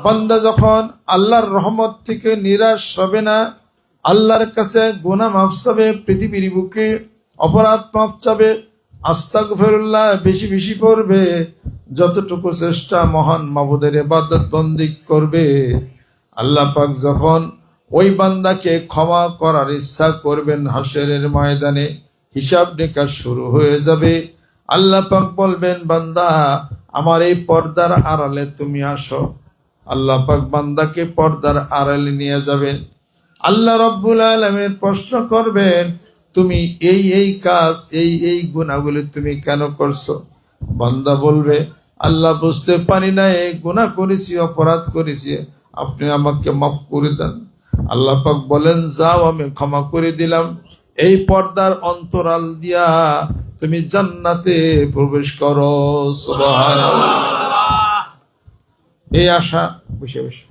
বান্দা যখন আল্লাহর রহমত থেকে নিরাশ হবে না, আল্লাহর কাছে গুনাহ মাফ চাবে, পৃথিবীর বুকে অপরাধ মাফ চাবে, আস্তাগফিরুল্লাহ বেশি বেশি পড়বে, যতটুকু চেষ্টা মহান মাবুদের ইবাদত বন্দি করবে, আল্লাহ পাক যখন ওই বান্দাকে ক্ষমা করার ইচ্ছা করবেন, হাসরের ময়দানে হিসাব নিকাশ শুরু হয়ে যাবে। আল্লাহ পাক বলবেন, বান্দা আমার এই পর্দার আড়ালে তুমি আসো। আল্লাহ পাক বান্দাকে পর্দার আড়ালে নিয়ে যাবেন। আল্লাহ রব্বুল আলামিন প্রশ্ন করবেন, তুমি এই কাজ এই গুনাহগুলি তুমি কেন করছো? বান্দা বলবে, আল্লাহ বুঝতে পারি না, এই গুনাহ করেছি, অপরাধ করেছি, আপনি আমাকে মাফ করে দেন। আল্লাহ পাক বলেন, যাও আমি ক্ষমা করে দিলাম, এই পর্দার অন্তরাল দিয়া তুমি জান্নাতে প্রবেশ করো। সুবহানাল্লাহ। এই আশা বসে বসে